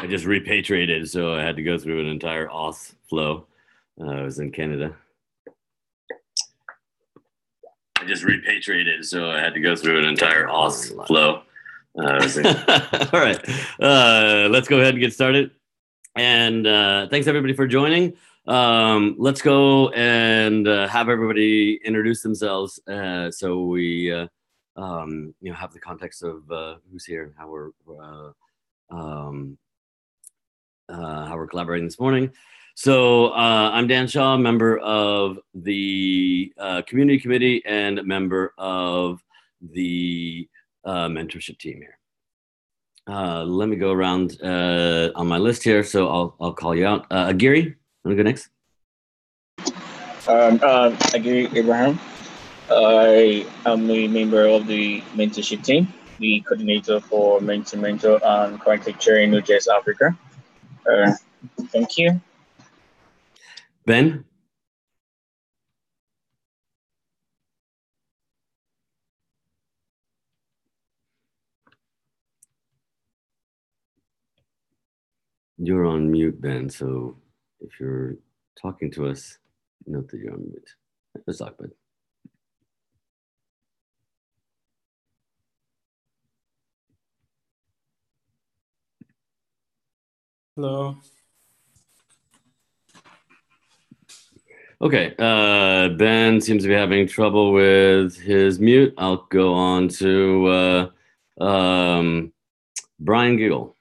I just repatriated, so I had to go through an entire auth flow. I was in Canada. I just repatriated, so I had to go through an entire auth flow. All right, let's go ahead and get started. And thanks everybody for joining. Let's go and have everybody introduce themselves, so we have the context of who's here and how we're collaborating this morning. So I'm Dan Shaw, member of the community committee and member of the mentorship team here. Let me go around on my list here, so I'll call you out. Aguirre, want to go next? Aguirre Abraham. I am a member of the mentorship team, the coordinator for Mentor, and currently chairing node.js Africa. Thank you. Ben? You're on mute, Ben, so if you're talking to us, note that you're on mute. Let's talk, Ben. Hello. Okay, Ben seems to be having trouble with his mute. I'll go on to Brian Giggle.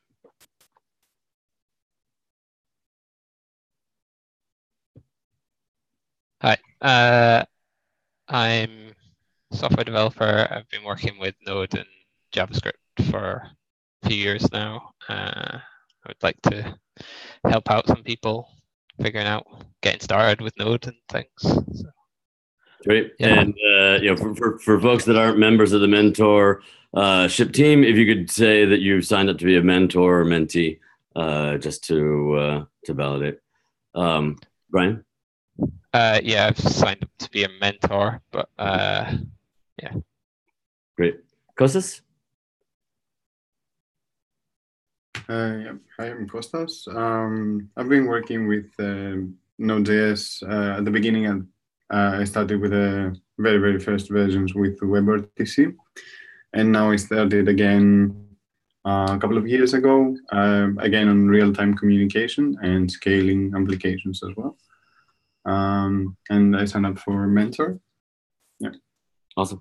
Hi, I'm a software developer. I've been working with Node and JavaScript for a few years now. I would like to help out some people figuring out getting started with Node and things. So, great. Yeah. And for folks that aren't members of the mentorship team, if you could say that you've signed up to be a mentor or mentee, just to validate. Brian? Yeah, I've signed up to be a mentor, but yeah. Great. Kostas? Yeah. Hi, I'm Kostas. I've been working with Node.js at the beginning. I started with the very first versions with WebRTC, and now I started again a couple of years ago, again on real-time communication and scaling applications as well. And I signed up for Mentor. Yeah. Awesome.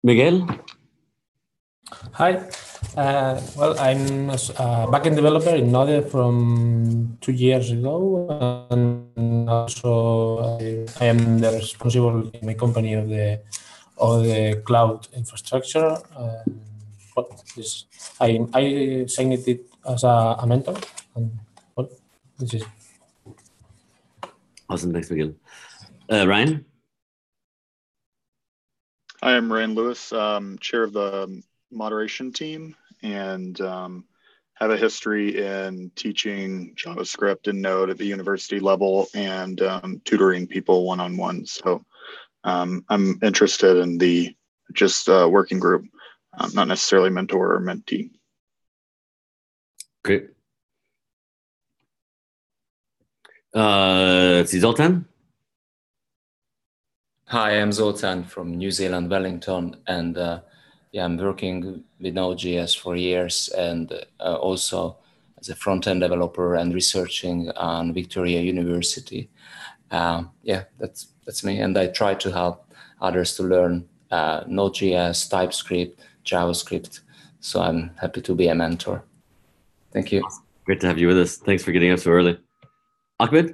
Miguel? Hi. Well, I'm a backend developer in Node from 2 years ago, and also I am the responsible in my company of the cloud infrastructure. Well, I signed it as a mentor, and well, this is. Awesome. Thanks, Miguel. Ryan? Hi, I'm Ryan Lewis, chair of the moderation team, and have a history in teaching JavaScript and Node at the university level and tutoring people one-on-one. So I'm interested in the working group, not necessarily mentor or mentee. Great. Let's see, Zoltan? Hi, I'm Zoltan from New Zealand, Wellington, and yeah, I'm working with Node.js for years, and also as a front-end developer and researching on Victoria University. Yeah, that's me, and I try to help others to learn Node.js, TypeScript, JavaScript. So I'm happy to be a mentor. Thank you. Awesome. Great to have you with us. Thanks for getting up so early. Ahmed? Do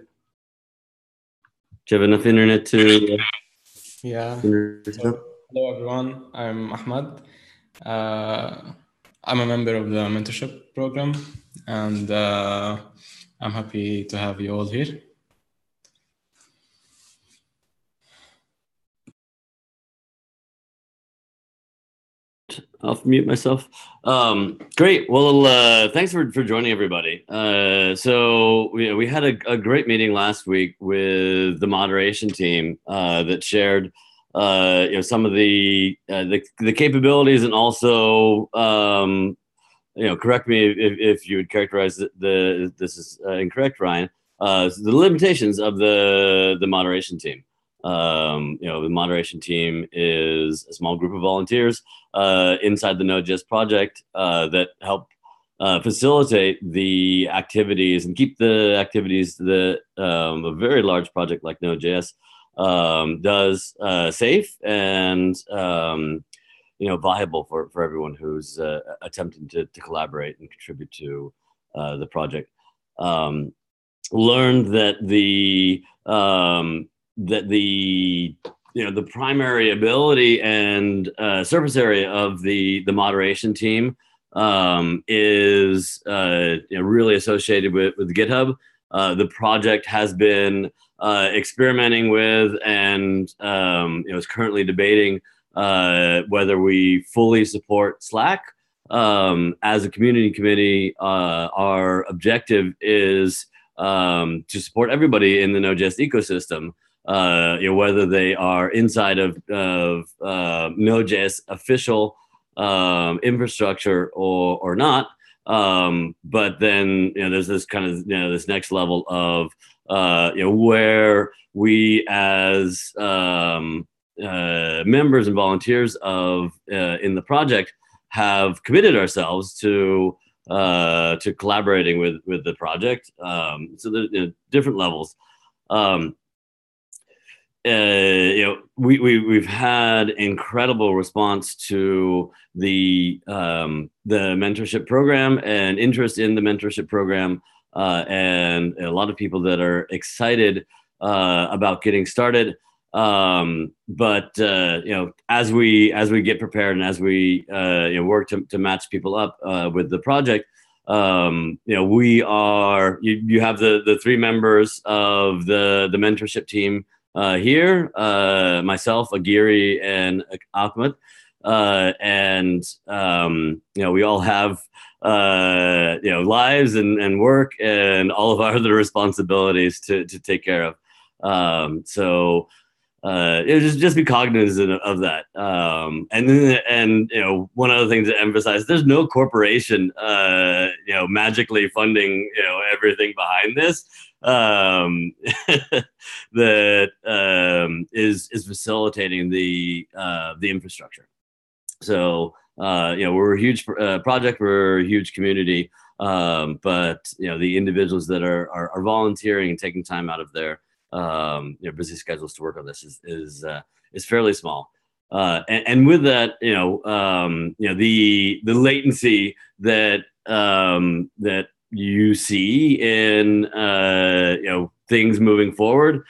you have enough internet to... Yeah. Hello, everyone. I'm Ahmad. I'm a member of the mentorship program, and I'm happy to have you all here. I'll mute myself. Great. Well, thanks for joining everybody. So we had a great meeting last week with the moderation team that shared some of the capabilities and also correct me if you would characterize this is incorrect, Ryan. The limitations of the moderation team. The moderation team is a small group of volunteers inside the Node.js project that help facilitate the activities and keep the activities that a very large project like Node.js does safe and viable for everyone who's attempting to collaborate and contribute to the project. Learned that the primary ability and surface area of the moderation team is really associated with GitHub. The project has been experimenting with and is currently debating whether we fully support Slack. As a community committee, our objective is to support everybody in the Node.js ecosystem, whether they are inside of Node.js official infrastructure or not. But then there's this kind of this next level of where we as members and volunteers of in the project have committed ourselves to collaborating with the project. So there's different levels. We've had incredible response to the mentorship program and interest in the mentorship program, and a lot of people that are excited about getting started. But as we get prepared and as we work to match people up with the project, we are you have the three members of the mentorship team here, myself, Aguirre, and Ahmed, and we all have lives and work and all of our other responsibilities to take care of. So just be cognizant of that. And one other thing to emphasize: there's no corporation magically funding everything behind this. That is facilitating the infrastructure. So we're a huge project, we're a huge community, but the individuals that are volunteering and taking time out of their busy schedules to work on this is fairly small. And with that, the latency that you see in things moving forward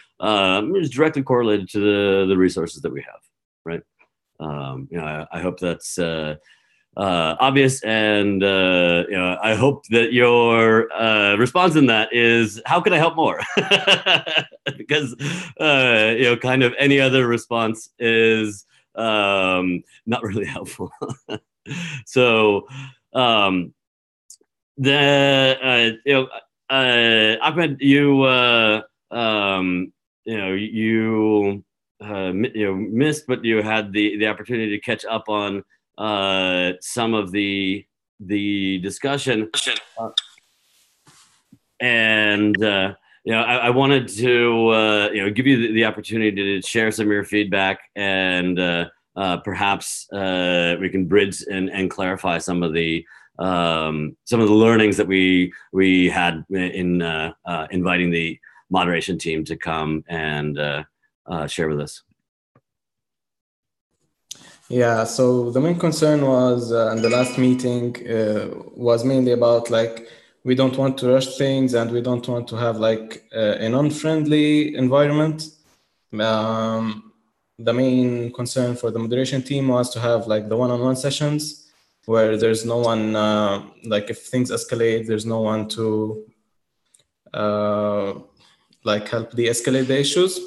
is directly correlated to the resources that we have, right? I hope that's obvious, and I hope that your response in that is, how can I help more? Because kind of any other response is not really helpful. So Ahmed, you missed, but you had the opportunity to catch up on some of the discussion, and I wanted to give you the opportunity to share some of your feedback, and perhaps we can bridge and clarify some of the learnings that we had in inviting the moderation team to come and share with us. Yeah, so the main concern was in the last meeting was mainly about we don't want to rush things and we don't want to have an unfriendly environment. The main concern for the moderation team was to have the one-on-one sessions where there's no one, if things escalate, there's no one to help de-escalate the issues.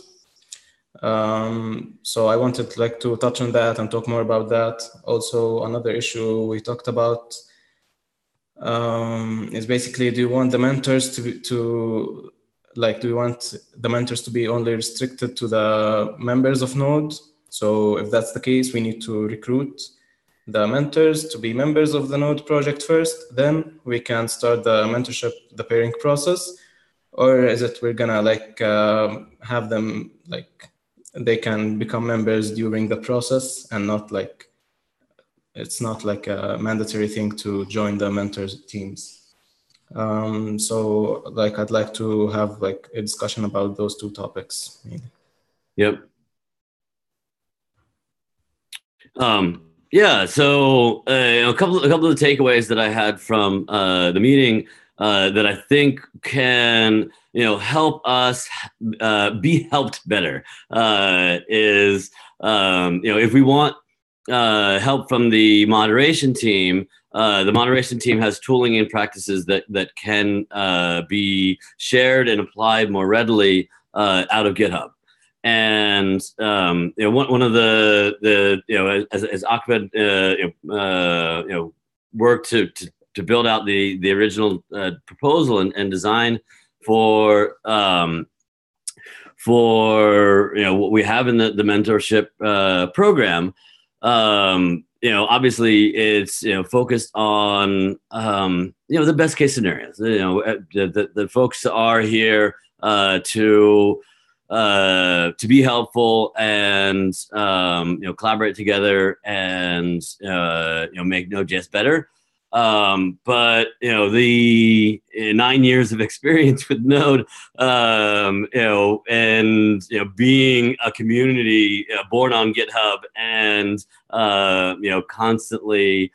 So I wanted to touch on that and talk more about that. Also, another issue we talked about is basically, do you want the mentors to do you want the mentors to be only restricted to the members of Node? So if that's the case, we need to recruit the mentors to be members of the Node project first, then we can start the mentorship, the pairing process? Or is it we're gonna have them they can become members during the process and not it's not like a mandatory thing to join the mentors teams? So I'd like to have a discussion about those two topics. Yep. Yeah. So a couple of the takeaways that I had from the meeting that I think can help us be helped better is if we want help from the moderation team. The moderation team has tooling and practices that can be shared and applied more readily out of GitHub. And one of the as Ahmed worked to build out the original proposal and design for what we have in the mentorship program. Obviously it's focused on the best case scenarios. The folks are here to be helpful and collaborate together and make Node.js better. But the 9 years of experience with Node, and being a community born on GitHub and constantly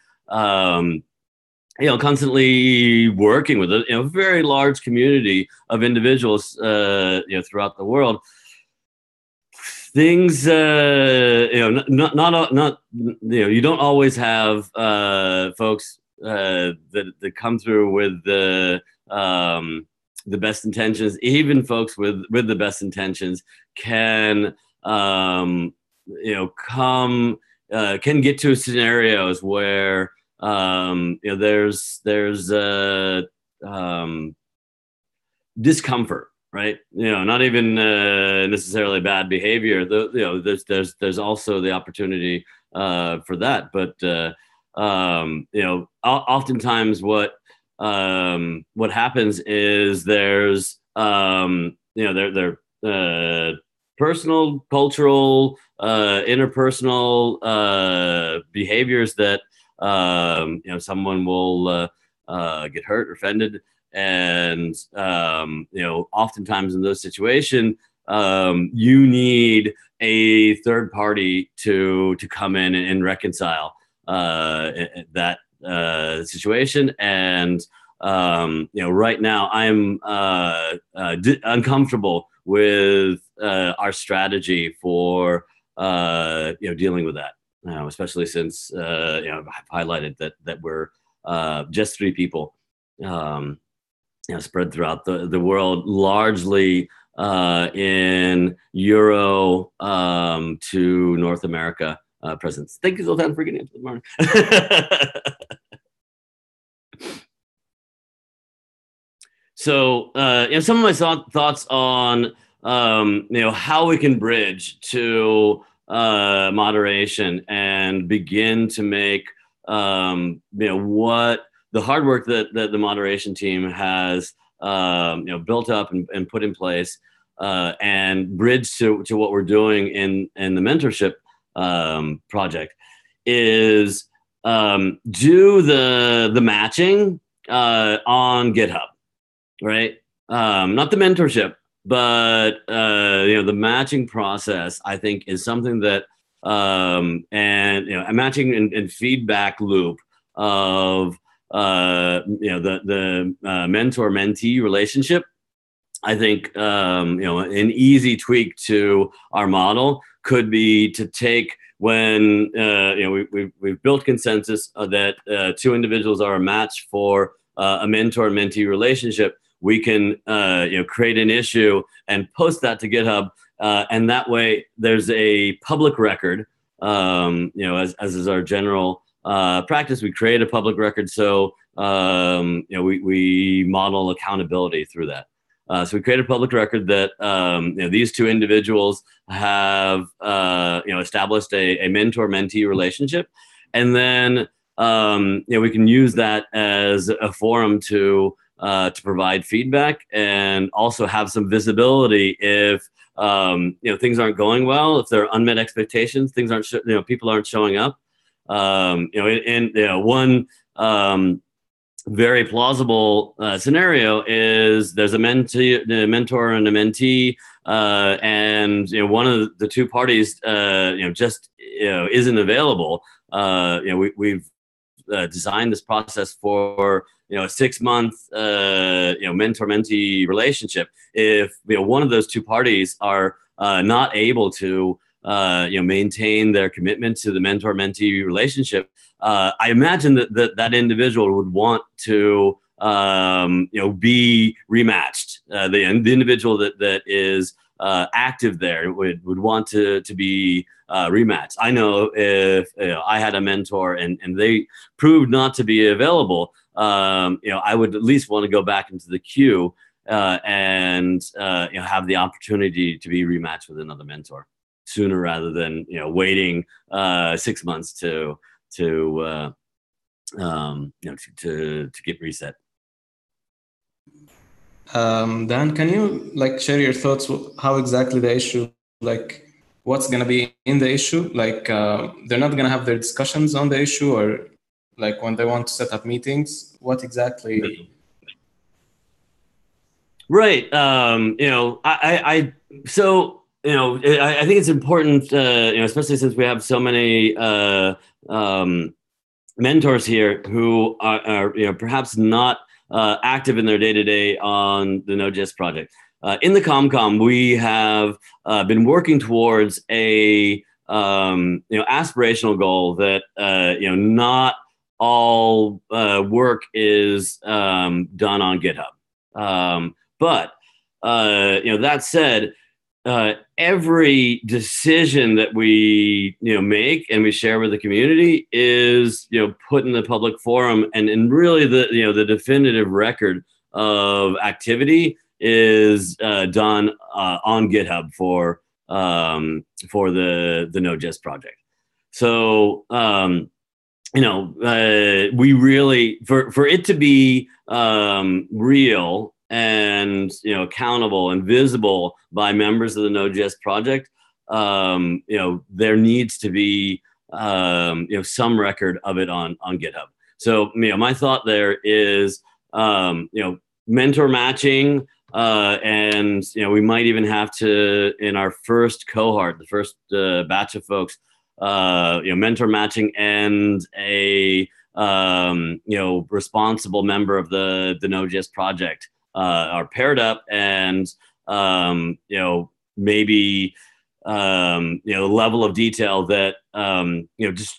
constantly working with a very large community of individuals throughout the world. Things not you don't always have folks that come through with the best intentions. Even folks with the best intentions can can get to scenarios where there's discomfort, right? Not even necessarily bad behavior. There's also the opportunity for that. But oftentimes what happens is there's personal, cultural, interpersonal behaviors that someone will get hurt or offended, and oftentimes in those situations you need a third party to come in and reconcile that situation. And right now I'm uncomfortable with our strategy for dealing with that. Especially since I've highlighted that we're just 3 people, spread throughout the world, largely in Euro to North America presence. Thank you, Zoltan, for getting into the morning. So, some of my thoughts on how we can bridge to moderation and begin to make what the hard work that the moderation team has built up and put in place, and bridge to what we're doing in the mentorship project is do the matching on GitHub, right? Not the mentorship, but the matching process, I think, is something that and a matching and feedback loop of the mentor-mentee relationship. I think an easy tweak to our model could be to take when we've built consensus that 2 individuals are a match for a mentor-mentee relationship. We can create an issue and post that to GitHub, and that way there's a public record. As is our general practice, we create a public record, so we model accountability through that. So we create a public record that these 2 individuals have established a mentor-mentee relationship, and then we can use that as a forum to provide feedback and also have some visibility if things aren't going well, if there are unmet expectations, things aren't people aren't showing up. One very plausible scenario is there's a mentor and a mentee, and one of the two parties just isn't available. We've designed this process for a 6-month mentor-mentee relationship. If one of those two parties are not able to maintain their commitment to the mentor-mentee relationship, I imagine that individual would want to be rematched. The individual that is active there would want to be rematched. I know if I had a mentor and they proved not to be available, I would at least want to go back into the queue and have the opportunity to be rematched with another mentor sooner rather than waiting 6 months to get reset. Dan, can you share your thoughts? How exactly the issue, what's going to be in the issue? They're not going to have their discussions on the issue, or when they want to set up meetings, what exactly? Right. I think it's important, especially since we have so many mentors here who are perhaps not active in their day-to-day on the Node.js project. In the ComCom, we have been working towards a aspirational goal that not all work is done on GitHub. But that said, every decision that we make and we share with the community is put in the public forum, and really the definitive record of activity is done on GitHub for the Node.js project. So we really for it to be real and accountable and visible by members of the Node.js project, there needs to be some record of it on GitHub. So my thought there is mentor matching, and we might even have to, in our first cohort, the first batch of folks, mentor matching and a responsible member of the Node.js project are paired up, and maybe level of detail that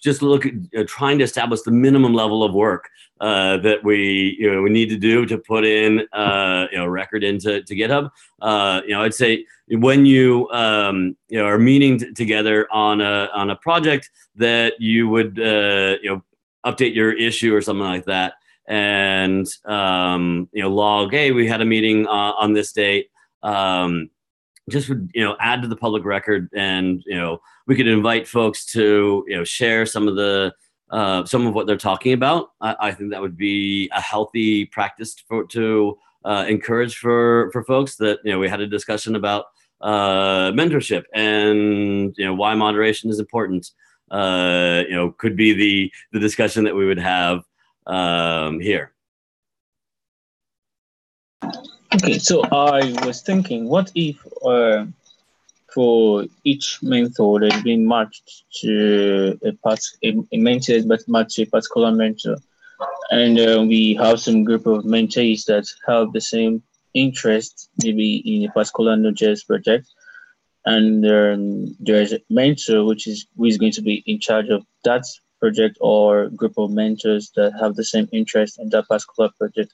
just look at trying to establish the minimum level of work that we need to do to put in record into GitHub. I'd say when you are meeting together on a project, that you would update your issue or something like that, and log, hey, we had a meeting on this date. Just would add to the public record, and we could invite folks to share some of what they're talking about. I think that would be a healthy practice to encourage for folks, that we had a discussion about mentorship and why moderation is important. Could be the discussion that we would have here. Okay, so I was thinking, what if for each mentor that's been matched to a mentor, but matched to a particular mentor, and we have some group of mentees that have the same interest, maybe in a particular Node.js project, and there's a mentor who is going to be in charge of that project, or group of mentors that have the same interest in that particular project.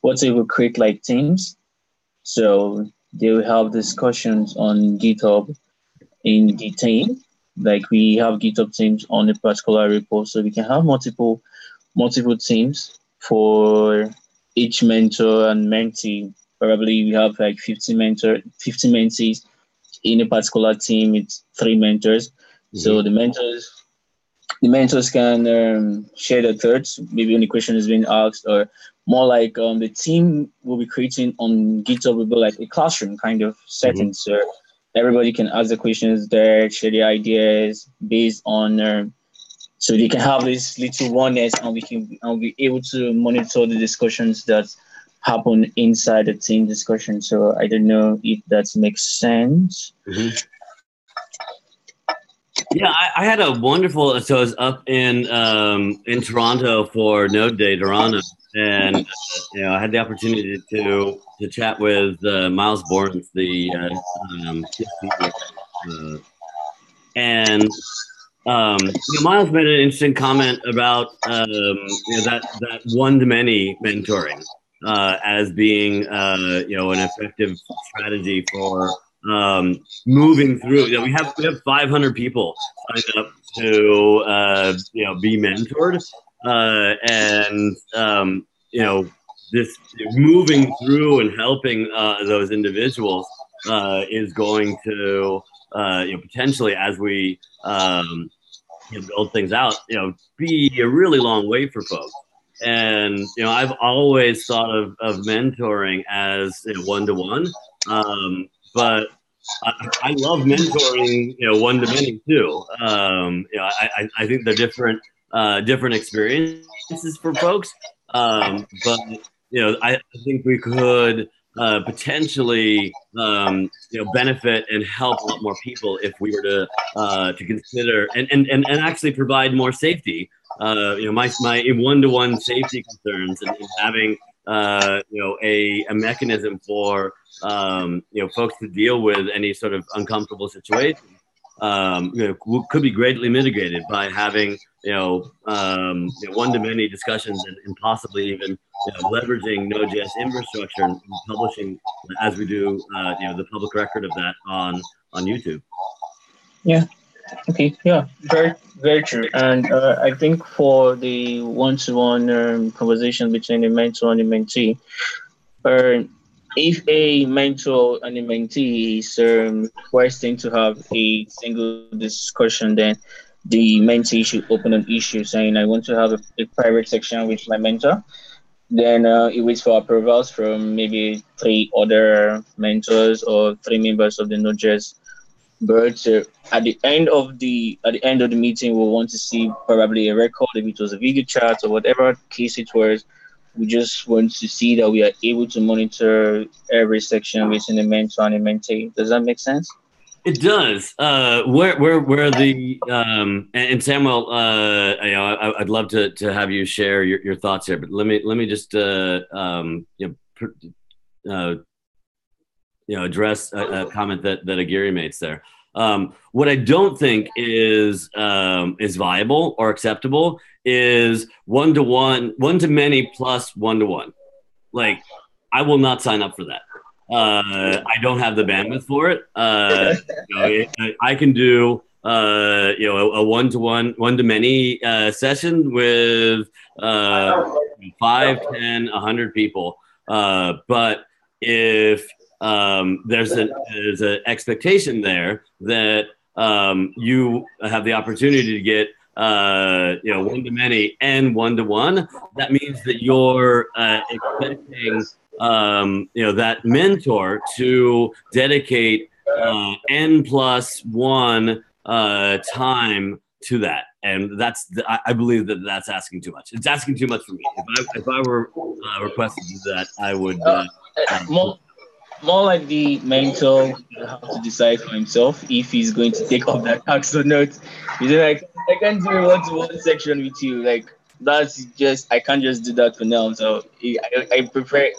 What if we create teams? So they will have discussions on GitHub in the team. We have GitHub teams on a particular repo, so we can have multiple teams for each mentor and mentee. Probably we have 50 mentees in a particular team. It's 3 mentors. Mm-hmm. So the mentors the mentors can share their thoughts, maybe when the question is being asked, or more like the team will be creating on GitHub will be like a classroom kind of setting. So everybody can ask the questions there, share their ideas based on, so they can have this little oneness, and we'll be able to monitor the discussions that happen inside the team discussion. So I don't know if that makes sense. Yeah, I had a wonderful. So I was up in Toronto for Node Day Toronto, and I had the opportunity to chat with Miles Borns, the and Miles made an interesting comment about that one-to-many mentoring as being an effective strategy for moving through. We have 500 people signed up to be mentored, and this moving through and helping those individuals is going to potentially, as we build things out, be a really long way for folks. And I've always thought of mentoring as one-to-one, but I love mentoring one-to-many too. I think they're different experiences for folks, but I think we could potentially benefit and help a lot more people if we were to consider and actually provide more safety. My one-to-one safety concerns and having a mechanism for folks to deal with any sort of uncomfortable situation could be greatly mitigated by having one-to-many discussions and possibly even leveraging Node.js infrastructure and publishing as we do the public record of that on YouTube. Yeah. Okay. Yeah. Very, very true. And I think for the one-to-one conversation between the mentor and the mentee, if a mentor and a mentee is requesting to have a single discussion, then the mentee should open an issue saying, I want to have a private section with my mentor. Then it waits for approvals from maybe 3 other mentors or 3 members of the Node.js. But at the end of the meeting, we'll want to see probably a record, if it was a video chat or whatever case it was. We just want to see that we are able to monitor every section within the mentor and the mentee. Does that make sense? It does. Where are the and Samuel? I'd love to have you share your thoughts here, but let me just address a comment that Aguirre makes there. What I don't think is viable or acceptable is one-to-one, one-to-many plus one-to-one. Like, I will not sign up for that. I don't have the bandwidth for it. I can do a one-to-one, one-to-many session with 5, 10, 100 people. But if there's an expectation there that you have the opportunity to get one-to-many and one-to-one, that means that you're expecting that mentor to dedicate n+1 time to that, and I believe that's asking too much. It's asking too much for me. If I were requested to do that, I would more like the mentor will have to decide for himself if he's going to take up that task or not. He's like, I can't do a one-to-one section with you. Like, that's just, I can't just do that for now. So I prefer,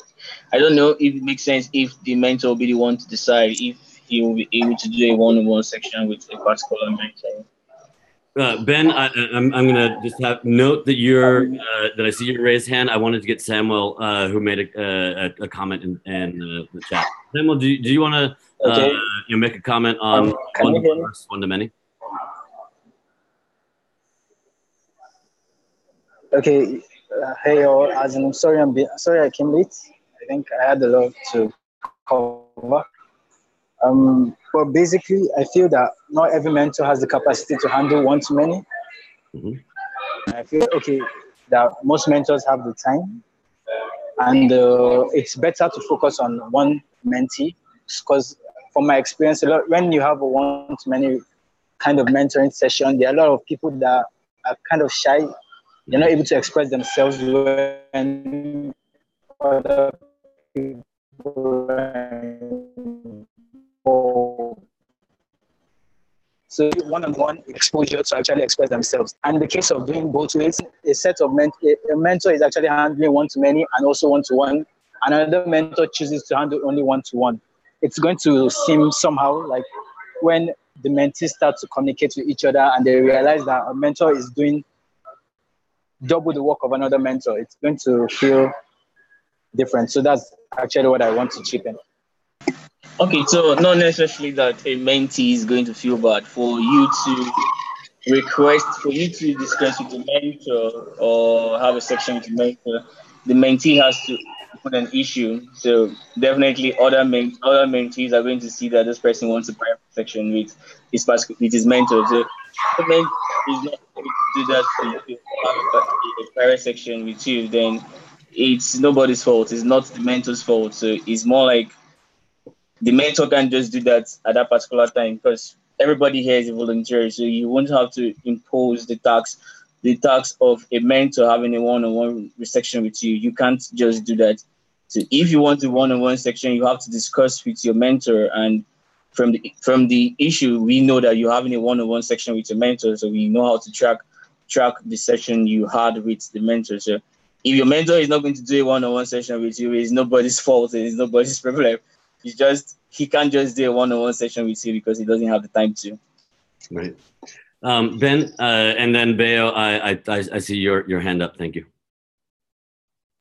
I don't know if it makes sense if the mentor will be the one to decide if he will be able to do a one-on-one section with a particular mentor. Ben, I'm gonna just note that that I see your raised hand. I wanted to get Samuel, who made a comment in the chat. Samuel, do you want to make a comment on one-to-many? Okay. Hey all, as in, I'm sorry I came late. I think I had a lot to cover. But basically, I feel that not every mentor has the capacity to handle one-to-many. I feel okay that most mentors have the time, and it's better to focus on one mentee, because from my experience, a lot when you have a one-to-many kind of mentoring session, there are a lot of people that are kind of shy. They're not able to express themselves when other people so one-on-one exposure to actually express themselves. And in the case of doing both ways, a set of a mentor is actually handling one-to-many and also one-to-one. Another mentor chooses to handle only one-to-one. It's going to seem somehow like when the mentees start to communicate with each other and they realize that a mentor is doing double the work of another mentor, it's going to feel different. So that's actually what I want to chip in. Okay, so not necessarily that a mentee is going to feel bad for you to discuss with a mentor or have a section with a mentor. The mentee has to put an issue. So definitely other mentees are going to see that this person wants a private section with his mentor. So the mentor is not going to do that to have a private section with you, then it's nobody's fault. It's not the mentor's fault. So it's more like the mentor can just do that at that particular time, because everybody here is a volunteer, so you won't have to impose the tax of a mentor having a one-on-one section with you. You can't just do that. So if you want a one-on-one section, you have to discuss with your mentor. And from the issue, we know that you're having a one-on-one section with your mentor, so we know how to track the session you had with the mentor. So if your mentor is not going to do a one-on-one session with you, it's nobody's fault. It's nobody's problem. He can't just do a one-on-one session with you because he doesn't have the time to. Right. Ben, and then Beo, I see your hand up. Thank you.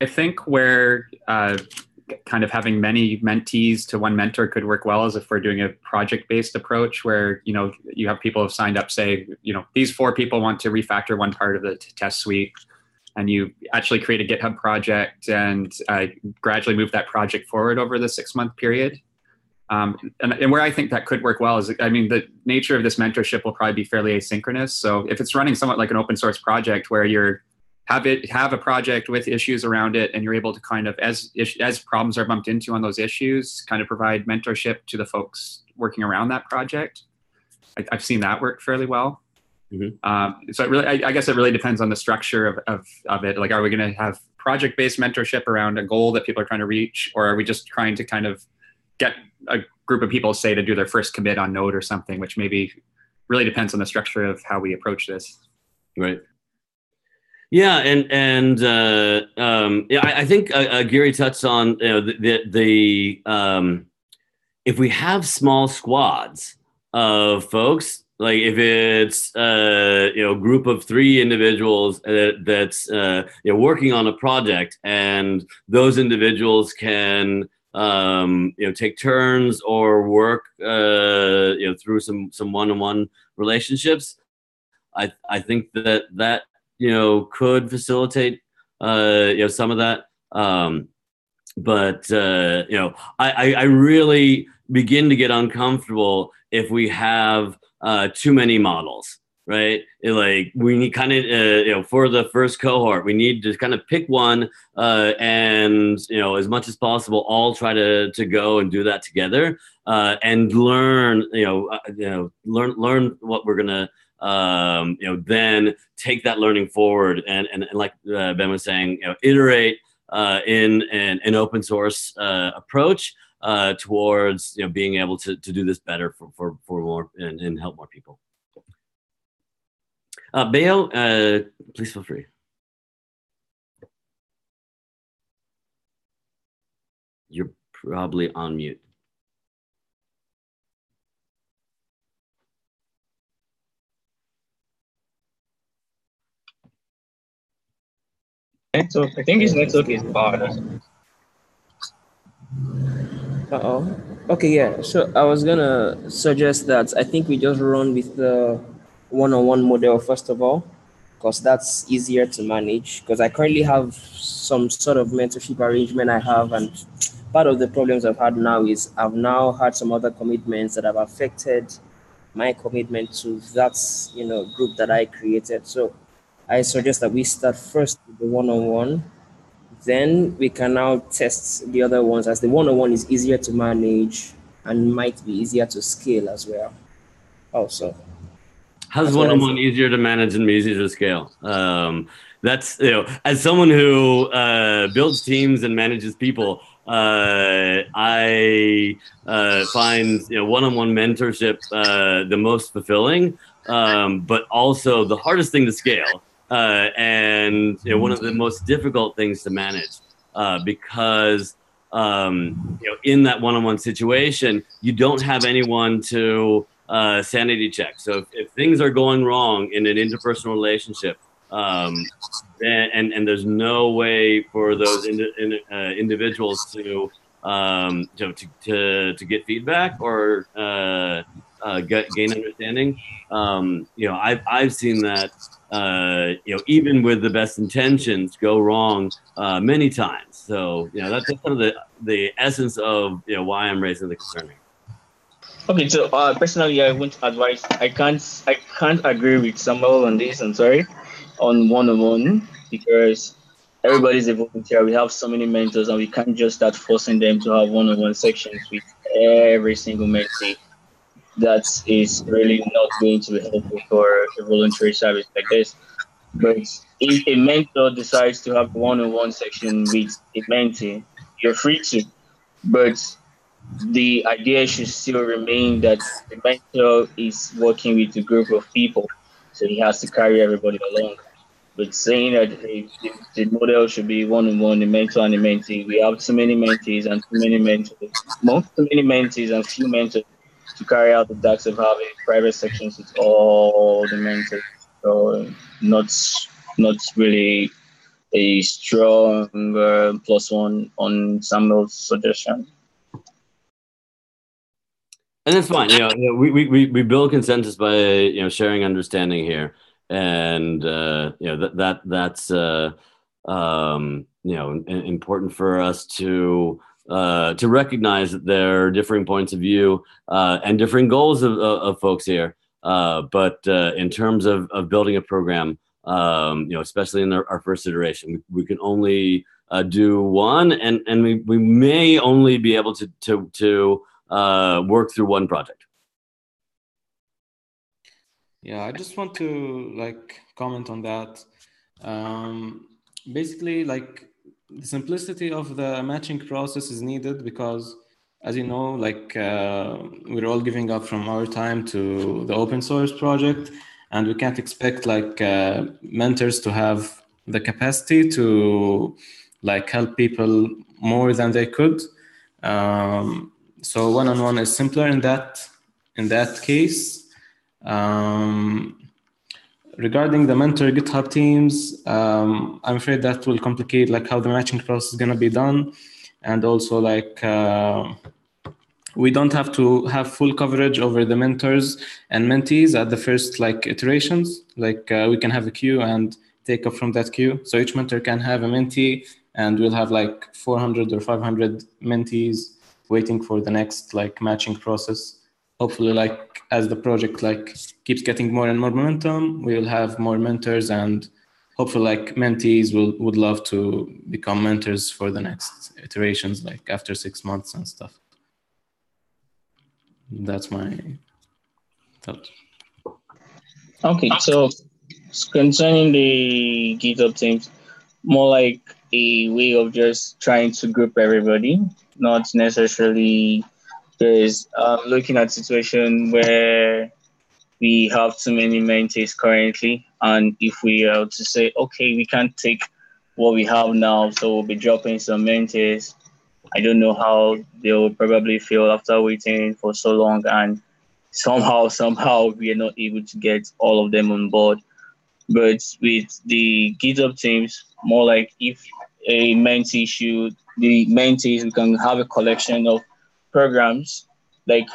I think where kind of having many mentees to one mentor could work well is if we're doing a project-based approach where, you have people who have signed up, say, these 4 people want to refactor one part of the test suite, and you actually create a GitHub project and gradually move that project forward over the 6-month period. And where I think that could work well is, the nature of this mentorship will probably be fairly asynchronous. So if it's running somewhat like an open source project where you have a project with issues around it, and you're able to kind of, as problems are bumped into on those issues, kind of provide mentorship to the folks working around that project. I've seen that work fairly well. Mm-hmm. So I guess it really depends on the structure of it. Like, are we going to have project-based mentorship around a goal that people are trying to reach, or are we just trying to kind of get a group of people, say, to do their first commit on Node or something, which maybe really depends on the structure of how we approach this. Right. Yeah, I think Gary touched on if we have small squads of folks, like if it's a group of 3 individuals that's working on a project, and those individuals can take turns or work through some one-on-one relationships, I think that could facilitate some of that, but I really begin to get uncomfortable if we have too many models, right? We need kind of for the first cohort, we need to kind of pick one, and as much as possible, all try to go and do that together, and learn learn what we're gonna then take that learning forward, and like Ben was saying, iterate in an open source approach towards being able to do this better for more and help more people. Beo, please feel free. You're probably on mute. Network. I think his network is bad. Okay, yeah. So I was gonna suggest that I think we just run with the one-on-one model first of all, because that's easier to manage. Because I currently have some sort of mentorship arrangement I have, and part of the problems I've had now is I've now had some other commitments that have affected my commitment to that, group that I created. So I suggest that we start first with the one-on-one. Then we can now test the other ones, as the one-on-one is easier to manage and might be easier to scale as well. Also, how's one-on-one easier to manage and easier to scale? That's, as someone who builds teams and manages people, I find one-on-one mentorship the most fulfilling, but also the hardest thing to scale, and one of the most difficult things to manage, because in that one-on-one situation, you don't have anyone to sanity check. So if things are going wrong in an interpersonal relationship, and there's no way for those individuals to get feedback or gain understanding. I've seen that even with the best intentions go wrong many times. So that's kind of the essence of why I'm raising the concern here. Okay, so personally, I wouldn't advise. I can't agree with Samuel on this. I'm sorry, on one-on-one, because everybody's a volunteer. We have so many mentors, and we can't just start forcing them to have one-on-one sections with every single mentee. That is really not going to be helpful for a voluntary service like this. But if a mentor decides to have one-on-one section with a mentee, you're free to. But the idea should still remain that the mentor is working with a group of people, so he has to carry everybody along. But saying that the model should be one-on-one, the mentor and the mentee, we have too many mentees and too many mentors, too many mentees and few mentors to carry out the tasks of having private sections with all the mentors. So not really a strong +1 on Samuel's suggestion. And that's fine. We build consensus by sharing understanding here, and that's important for us to recognize that there are differing points of view and differing goals of folks here. But in terms of building a program, especially in our first iteration, we can only do one, and we may only be able to work through one project. Yeah, I just want to comment on that. Basically, the simplicity of the matching process is needed because, as you know, we're all giving up from our time to the open source project, and we can't expect mentors to have the capacity to help people more than they could. So one-on-one is simpler in that case. Regarding the mentor GitHub teams, I'm afraid that will complicate how the matching process is going to be done, and also we don't have to have full coverage over the mentors and mentees at the first iterations. We can have a queue and take up from that queue. So each mentor can have a mentee, and we'll have 400 or 500 mentees waiting for the next matching process. Hopefully, as the project keeps getting more and more momentum, we will have more mentors, and hopefully mentees would love to become mentors for the next iterations, after 6 months and stuff. That's my thought. Okay, so concerning the GitHub teams, more like a way of just trying to group everybody, not necessarily. Because looking at a situation where we have too many mentees currently, and if we are to say, okay, we can't take what we have now, so we'll be dropping some mentees, I don't know how they'll probably feel after waiting for so long, and somehow we are not able to get all of them on board. But with the GitHub teams, more like if a mentee the mentees, we can have a collection of programs.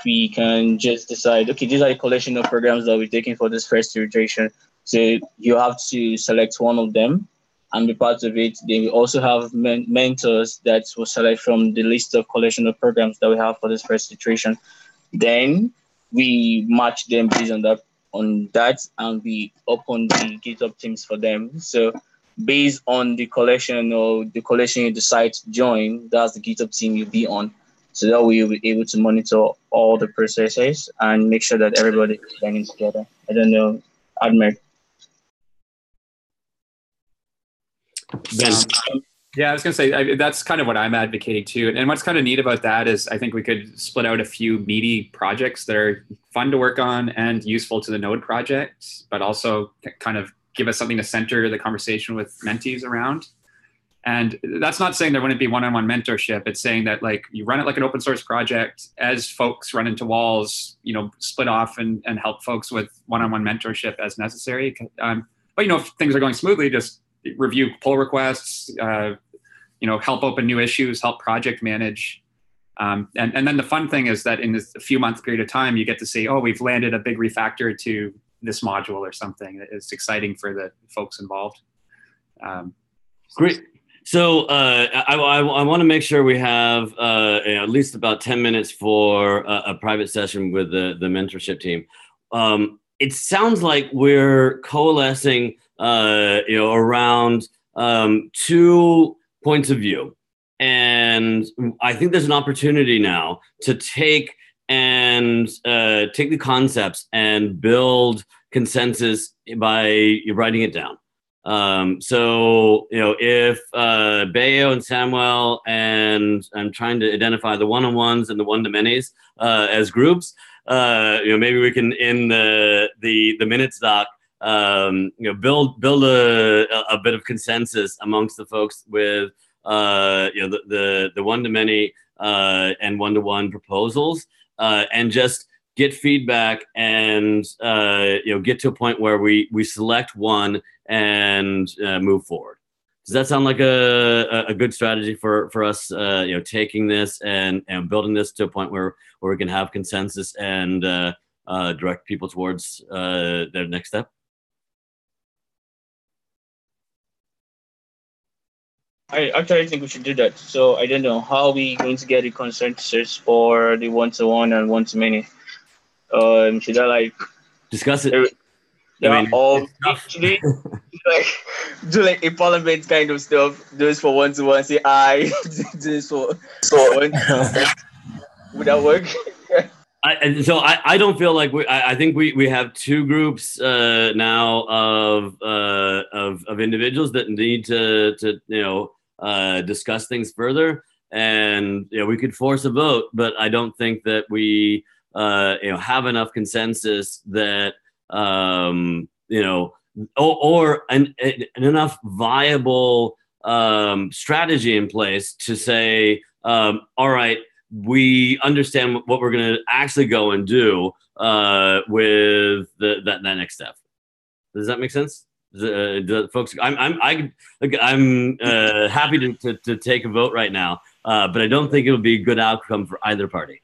We can just decide, okay, these are a collection of programs that we're taking for this first iteration. So you have to select one of them and be part of it. Then we also have mentors that will select from the list of collection of programs that we have for this first iteration. Then we match them based on that, and we open the GitHub teams for them. So based on the collection or the collection you decide to join, that's the GitHub team you'll be on. So that way you'll be able to monitor all the processes and make sure that everybody is learning together. I don't know, Admer. Ben. Yeah, I was going to say that's kind of what I'm advocating too. And what's kind of neat about that is I think we could split out a few meaty projects that are fun to work on and useful to the Node project, but also kind of give us something to center the conversation with mentees around. And that's not saying there wouldn't be one-on-one mentorship. It's saying that like you run it like an open source project. As folks run into walls, you know, split off and help folks with one-on-one mentorship as necessary. But you know, if things are going smoothly, just review pull requests, you know, help open new issues, help project manage. And then the fun thing is that in this few month period of time, you get to say, oh, we've landed a big refactor to this module or something. It's exciting for the folks involved. Great. So I want to make sure we have you know, at least about 10 minutes for a private session with the mentorship team. It sounds like we're coalescing you know, around 2 points of view. And I think there's an opportunity now to take the concepts and build consensus by writing it down. So, you know, if Bayo and Samuel and I'm trying to identify the one-on-ones and the one-to-manys as groups, you know, maybe we can in the minutes doc, you know, build a bit of consensus amongst the folks with you know, the one-to-many and one-to-one proposals, and just get feedback and you know, get to a point where we select one and move forward. Does that sound like a good strategy for us? You know, taking this and building this to a point where we can have consensus and direct people towards their next step. I actually think we should do that. So I don't know how are we going to get the consensus for the one-to-one and one-to-many. Should I like discuss it? Or actually like do like a parliament kind of stuff. Those for one-to-one, say I do this for one. Would that work? I don't feel like I think we have 2 groups now of individuals that need to you know, discuss things further, and you know, we could force a vote, but I don't think that we you know, have enough consensus that you know, or enough viable strategy in place to say, all right, we understand what we're going to actually go and do with that next step. Does that make sense? Folks, I'm happy to take a vote right now, but I don't think it would be a good outcome for either party.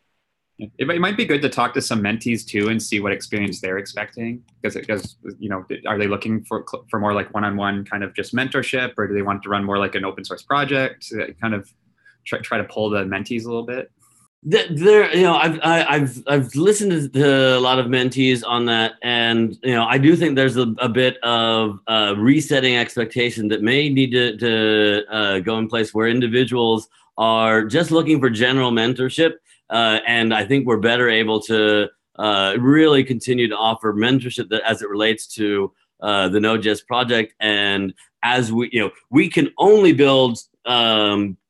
It might be good to talk to some mentees too and see what experience they're expecting, because you know, are they looking for more like one-on-one kind of just mentorship, or do they want to run more like an open source project? Kind of try to pull the mentees a little bit. There, you know, I've listened to a lot of mentees on that, and you know, I do think there's a bit of resetting expectation that may need to go in place, where individuals are just looking for general mentorship, and I think we're better able to really continue to offer mentorship that as it relates to the Node.js project, and as we can only build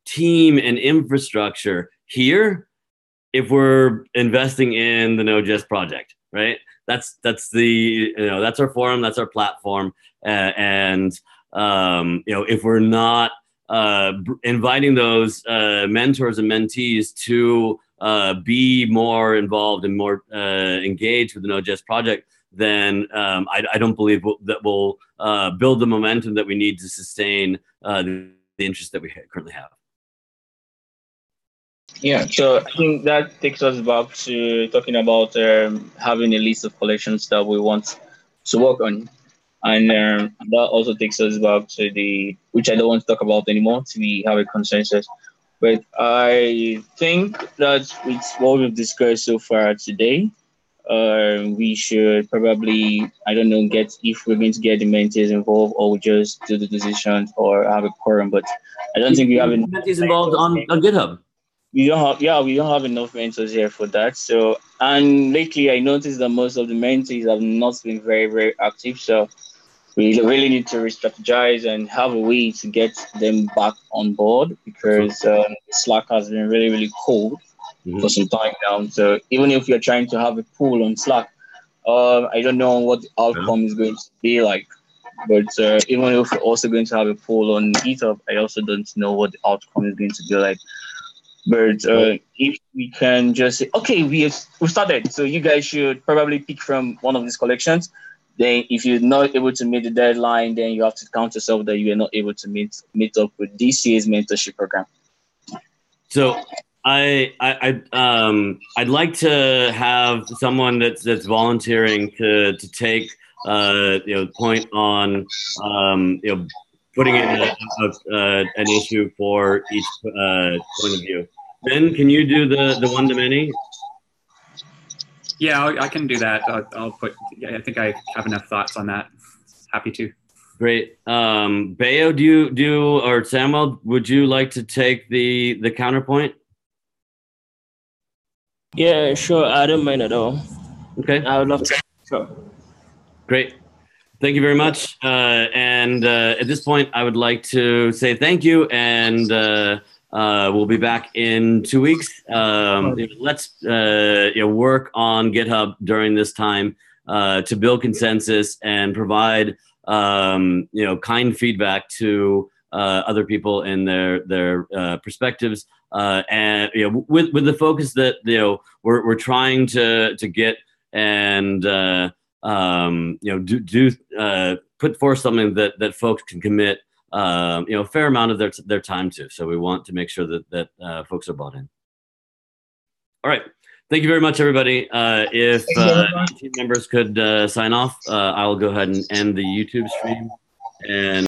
team and infrastructure here if we're investing in the Node.js project, right? That's the, that's our forum, that's our platform, and if we're not inviting those mentors and mentees to be more involved and more engaged with the Node.js project, then I don't believe that we'll build the momentum that we need to sustain the interest that we currently have. Yeah, so I think that takes us back to talking about having a list of collections that we want to work on. And that also takes us back to which I don't want to talk about anymore, we have a consensus. But I think that with what we've discussed so far today, we should probably, I don't know, get if we're going to get the mentees involved or we just do the decisions or have a quorum. But I don't think we have enough mentees involved on GitHub. We don't have enough mentors here for that. So, and lately I noticed that most of the mentees have not been very, very active. So we really need to re-strategize and have a way to get them back on board because Slack has been really, really cold for some time now. So even if you're trying to have a pool on Slack, I don't know what the outcome is going to be like. But even if we're also going to have a poll on GitHub, I also don't know what the outcome is going to be like. But if we can just say, okay, we started, so you guys should probably pick from one of these collections. Then if you're not able to meet the deadline, then you have to count yourself that you are not able to meet up with this year's mentorship program. So I'd like to have someone that's volunteering to take point on putting in an issue for each point of view. Ben, can you do the one to many? Yeah, I can do that. I'll put. I think I have enough thoughts on that. Happy to. Great. Bayo, do you or Samuel, would you like to take the counterpoint? Yeah, sure. I don't mind at all. Okay. I would love to. Sure. Great. Thank you very much. And at this point, I would like to say thank you, and we'll be back in 2 weeks. Let's work on GitHub during this time to build consensus and provide kind feedback to other people in their perspectives, and with the focus that we're trying to get and put forth something that folks can commit a fair amount of their time to. So we want to make sure that folks are bought in. All right. Thank you very much, everybody. If team members could sign off, I'll go ahead and end the YouTube stream. And